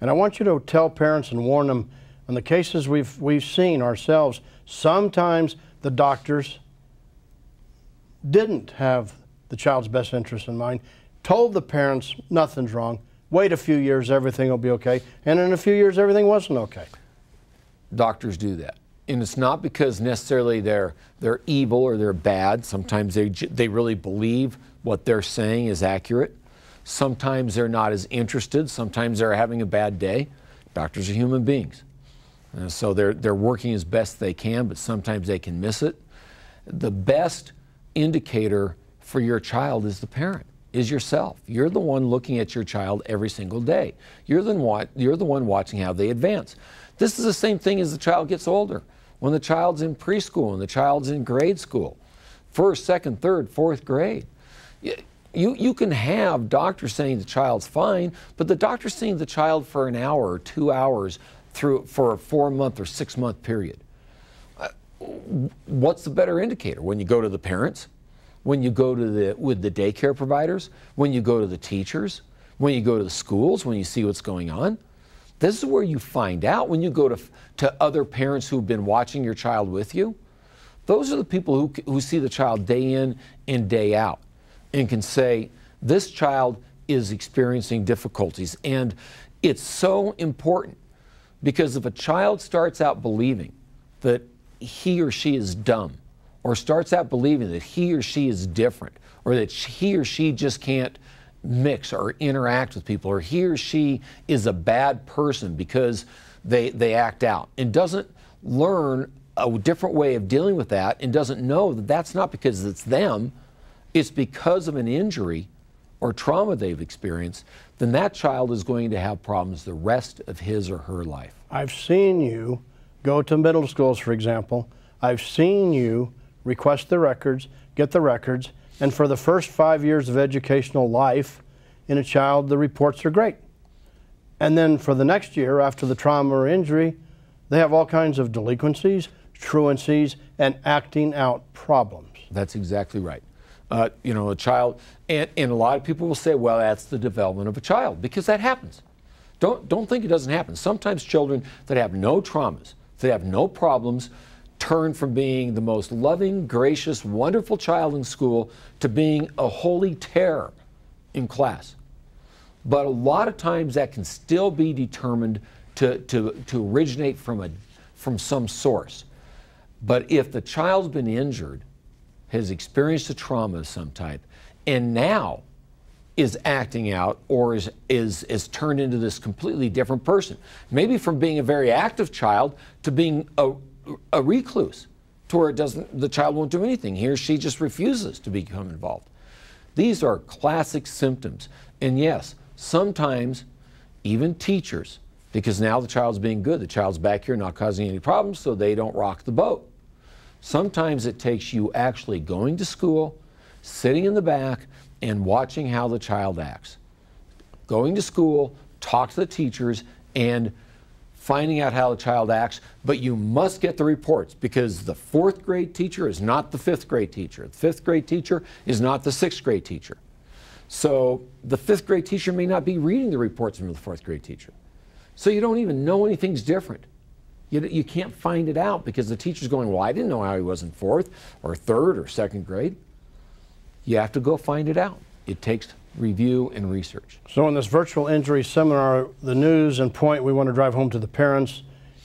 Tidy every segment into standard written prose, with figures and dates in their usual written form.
And I want you to tell parents and warn them, in the cases we've seen ourselves, sometimes the doctors didn't have the child's best interest in mind, told the parents nothing's wrong, wait a few years, everything will be okay, and in a few years everything wasn't okay. Doctors do that. And it's not because necessarily they're evil or they're bad. Sometimes they really believe what they're saying is accurate. Sometimes they're not as interested. Sometimes they're having a bad day. Doctors are human beings. And so they're working as best they can, but sometimes they can miss it. The best indicator for your child is the parent, is yourself. You're the one looking at your child every single day. You're the one watching how they advance. This is the same thing as the child gets older. When the child's in preschool and the child's in grade school, first, second, third, fourth grade. You can have doctors saying the child's fine, but the doctor's seeing the child for an hour or 2 hours for a 4-month or 6-month period. What's the better indicator? When you go to the parents? When you go to with the daycare providers? When you go to the teachers? When you go to the schools? When you see what's going on? This is where you find out. When you go to other parents who've been watching your child with you, those are the people who see the child day in and day out and can say, this child is experiencing difficulties. And it's so important, because if a child starts out believing that he or she is dumb, or starts out believing that he or she is different, or that he or she just can't mix or interact with people, or he or she is a bad person because they act out, and doesn't learn a different way of dealing with that, and doesn't know that that's not because it's them, it's because of an injury or trauma they've experienced, then that child is going to have problems the rest of his or her life. I've seen you go to middle schools, for example. I've seen you request the records, get the records, and for the first 5 years of educational life in a child, the reports are great. And then for the next year, after the trauma or injury, they have all kinds of delinquencies, truancies, and acting out problems. That's exactly right. You know, a child, and a lot of people will say, well, that's the development of a child, because that happens. Don't think it doesn't happen. Sometimes children that have no traumas, that have no problems, turn from being the most loving, gracious, wonderful child in school to being a holy terror in class. But a lot of times that can still be determined to originate from some source. But if the child's been injured, has experienced a trauma of some type, and now is acting out or is turned into this completely different person, maybe from being a very active child to being a recluse, to where the child won't do anything. He or she just refuses to become involved. These are classic symptoms. And yes, sometimes even teachers, because now the child's being good, the child's back here not causing any problems, so they don't rock the boat. Sometimes it takes you actually going to school, sitting in the back, and watching how the child acts. Going to school, talk to the teachers, and finding out how the child acts, but you must get the reports, because the 4th grade teacher is not the 5th grade teacher. The 5th grade teacher is not the 6th grade teacher. So the 5th grade teacher may not be reading the reports from the 4th grade teacher. So you don't even know anything's different. You can't find it out, because the teacher's going, well, I didn't know how he was in 4th or 3rd or 2nd grade. You have to go find it out. It takes review and research. So in this virtual injury seminar, the news and point we want to drive home to the parents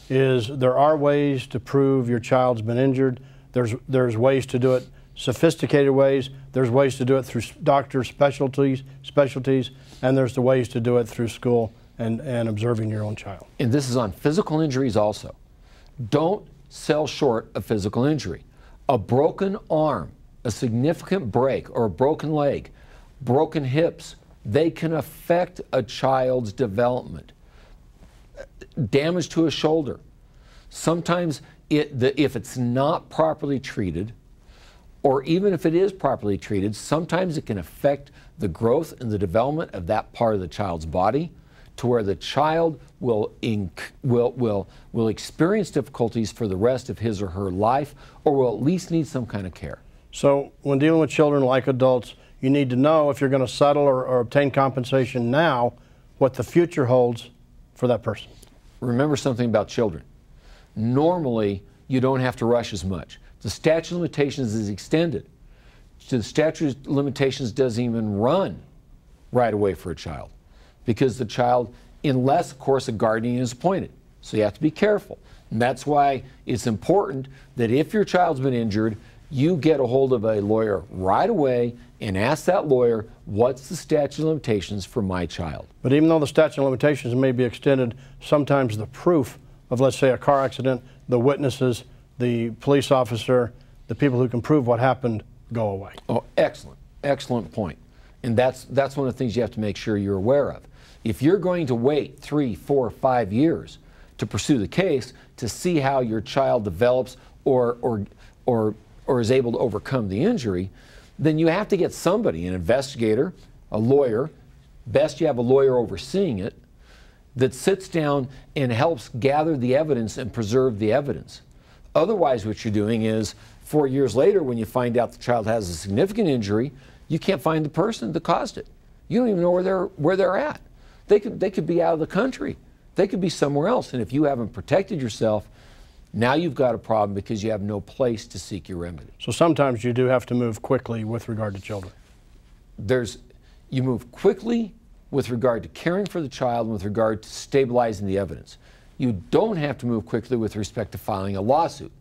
is there are ways to prove your child's been injured. There's ways to do it, sophisticated ways. There's ways to do it through doctor specialties, and there's the ways to do it through school and observing your own child. And this is on physical injuries also. Don't sell short a physical injury. A broken arm, a significant break, or a broken leg, broken hips, they can affect a child's development. Damage to a shoulder. Sometimes if it's not properly treated, or even if it is properly treated, sometimes it can affect the growth and the development of that part of the child's body, to where the child will experience difficulties for the rest of his or her life, or will at least need some kind of care. So when dealing with children like adults, you need to know if you're going to settle or obtain compensation now, what the future holds for that person. Remember something about children. Normally, you don't have to rush as much. The statute of limitations is extended. So the statute of limitations doesn't even run right away for a child, because the child, unless, of course, a guardian is appointed. So you have to be careful. And that's why it's important that if your child's been injured, you get a hold of a lawyer right away and ask that lawyer, what's the statute of limitations for my child? But even though the statute of limitations may be extended, sometimes the proof of, let's say, a car accident, the witnesses, the police officer, the people who can prove what happened, go away. Oh, excellent. Excellent point. And that's one of the things you have to make sure you're aware of. If you're going to wait 3, 4, 5 years to pursue the case to see how your child develops or is able to overcome the injury, then you have to get somebody, an investigator, a lawyer, best you have a lawyer overseeing it, that sits down and helps gather the evidence and preserve the evidence. Otherwise, what you're doing is 4 years later, when you find out the child has a significant injury, you can't find the person that caused it. You don't even know where they're at. They could be out of the country. They could be somewhere else. And if you haven't protected yourself, now you've got a problem because you have no place to seek your remedy. So sometimes you do have to move quickly with regard to children. You move quickly with regard to caring for the child and with regard to stabilizing the evidence. You don't have to move quickly with respect to filing a lawsuit.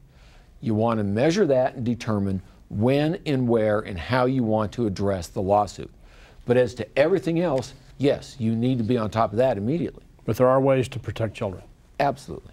You want to measure that and determine when and where and how you want to address the lawsuit. But as to everything else, yes, you need to be on top of that immediately. But there are ways to protect children. Absolutely.